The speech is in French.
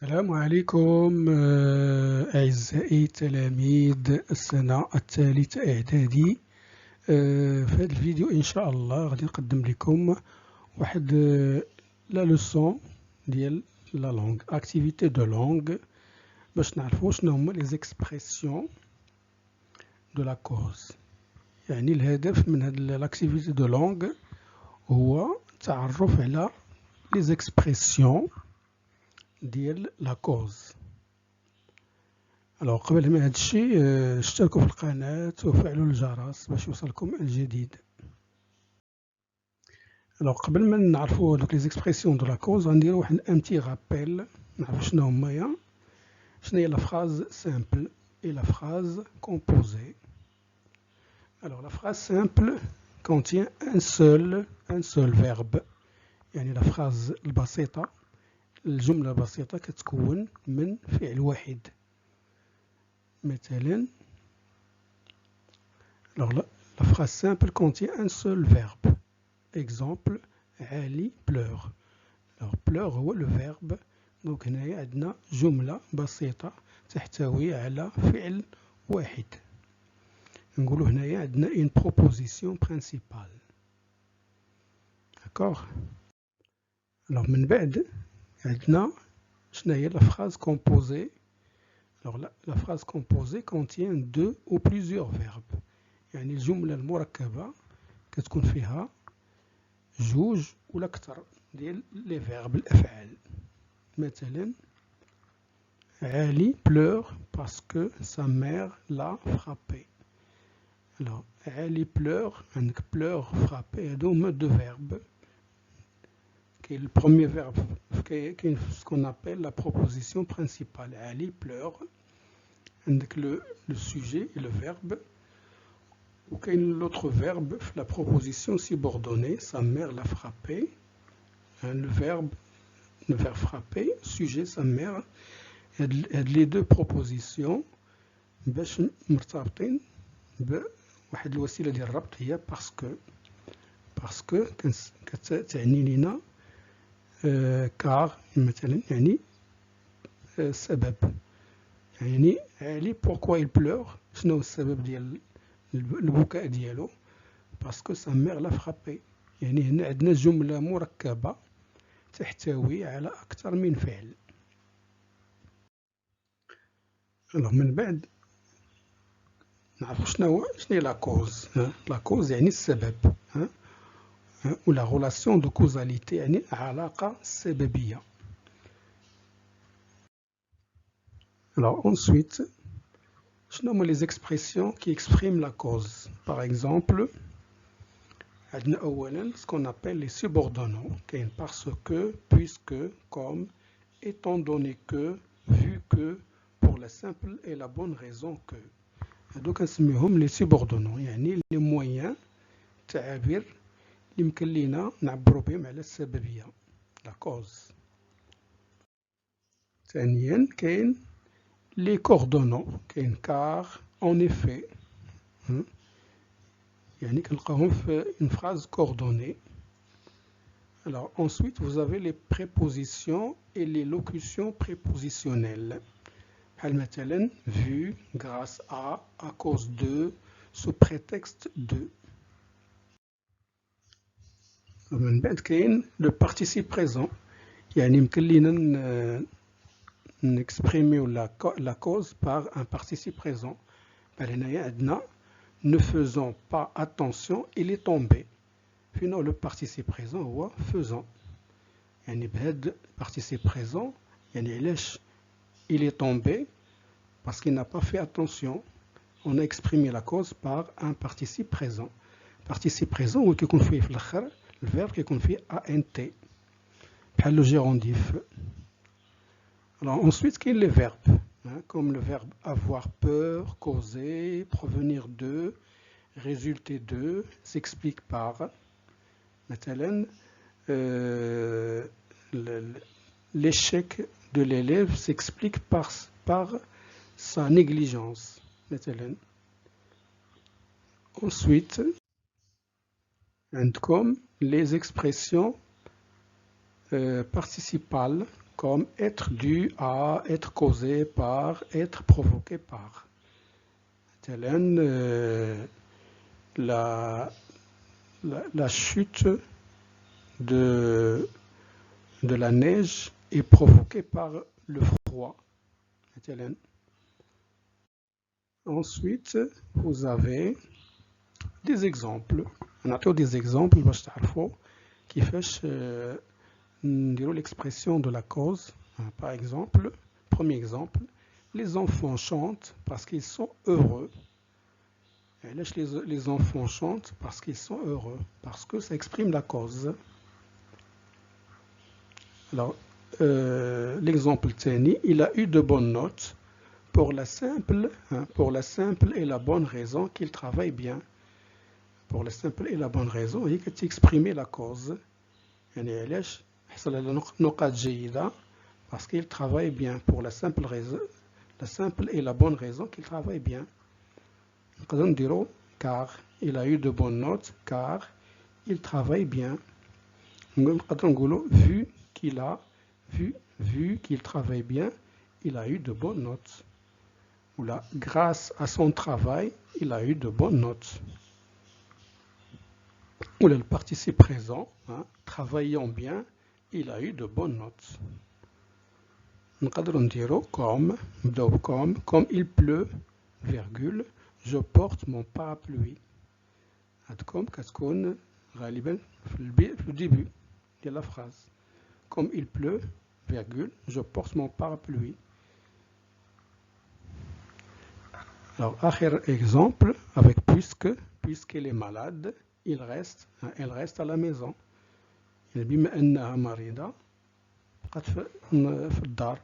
السلام عليكم أعزائي تلاميذ السنة الثالثة إعدادي. في هذا الفيديو إن شاء الله غادي نقدم لكم واحد لا لوسون ديال لا لونغ أكتيفيتي دو لونغ باش نعرفو شنو هما لي زيكسبرسيون دو لا كوز. يعني الهدف من هاد لاكتيفيتي دو لونغ هو التعرف على لي زيكسبرسيون ديال لا كوز. قبل ما هاد الشيء اشتركوا في القناة وفعلوا الجرس باش يوصلكم الجديد. قبل ما نعرفوا دوك لي زيكسبرسيون دو لا كوز غنديروا واحد ان تي رابيل نعرفوا شنو هما. شنو هي لا فراز سامبل اي لا فراز كومبوزي. la phrase simple contient un seul verbe. يعني لا فراز البسيطة الجملة البسيطة كتكون من فعل واحد. مثلا la phrase simple contient un seul verbe. Exemple, Ali pleure. pleure هو le verbe. دونك هنايا عندنا جملة بسيطة تحتوي على فعل واحد. نقولوا هنايا عندنا une proposition principale. D'accord. من بعد عندنا شنو هي la phrase composée. La phrase composée contient deux ou plusieurs verbes. يعني الجملة المركبة كتكون فيها جوج ولا أكثر ديال لي فيرب الأفعال. مثلا علي pleure parce que sa mère l'a frappé. علي pleure عندك pleure frappé هادو هما دو فيرب. كاين le premier verbe كاين ce qu'on appelle la proposition principale. علي pleure عندك le sujet et le verbe. Ou l'autre verbe, la proposition subordonnée, sa mère l'a frappé. Le verbe frapper, sujet, sa mère. Les deux propositions باش مرتبطين بواحد الوسيلة ديال الربط هي باسكو كتعني لينا كار مثلا يعني سبب. يعني علي pourquoi il pleure شنو السبب ديال البكاء ديالو باسكو سا ميغ لا فرابي. يعني هنا عندنا جملة مركبة تحتوي على أكثر من فعل. من بعد نعرفو شنو هي لا كوز. لا كوز يعني السبب ولا غولاسيون دو كوزاليتي يعني علاقة سببية. ensuite شنو هما les expressions qui expriment la cause. Par exemple عندنا أولا ce qu'on appelle les subordonnants. كاين parce que, puisque, comme, étant donné que, vu que, pour la simple et la bonne raison que. هادو كنسميوهم les subordonnants يعني les moyens التعابير اللي يمكن لينا نعبروا بهم على السببية la cause. ثانيا كاين les coordonnants. كاين car, en effet. يعني كنلقاوهم في une phrase coordonnée. Ensuite, vous avez les prépositions et les locutions prépositionnelles. مثلا vu, grâce à cause de, sous prétexte de. من بعد كاين le participe présent. يعني يمكن لينا نexprimer la cause par un participe présent. هنايا عندنا ne faisons pas attention, il est tombé. Finalement, le participe présent هو faisant. يعني بهذا participe présent يعني علاش il est tombé parce qu'il n'a pas fait attention. On a exprimé la cause par un participe présent. Participe présent هو كيكون فيه في الآخر الفيرب كيكون فيه ant بحال لو جيرونديف. Ensuite كاين les verbes comme le verbe avoir peur, causer, provenir de, résulter de, s'explique par. مثلا l'échec de l'élève s'explique par sa négligence. مثلا. Ensuite عندكم les expressions participales comme être dû à, être causé par, être provoqué par. La chute de la neige est provoquée par le froid. Ensuite, vous avez des exemples. On a des exemples qui font l'expression de la cause. Par exemple, premier exemple, les enfants chantent parce qu'ils sont heureux. Les enfants chantent parce qu'ils sont heureux, parce que ça exprime la cause. Alors, l'exemple Tani, il a eu de bonnes notes pour la simple et la bonne raison qu'il travaille bien. Pour la simple et la bonne raison, il a exprimé la cause. Parce qu'il travaille bien pour la simple et la bonne raison qu'il travaille bien. Car il a eu de bonnes notes, car il travaille bien. Vu qu'il travaille bien, il a eu de bonnes notes. Ou là, grâce à son travail, il a eu de bonnes notes. Ou là, le participe présent, travaillant bien, il a eu de bonnes notes. Comme il pleut, virgule, je porte mon parapluie. Comme كتكون غالبا في début de la phrase. Comme il pleut, virgule, je porte mon parapluie. Alors, autre exemple, avec puisqu'elle est malade, elle reste à la maison. بما أنها مريضة قد في الدار.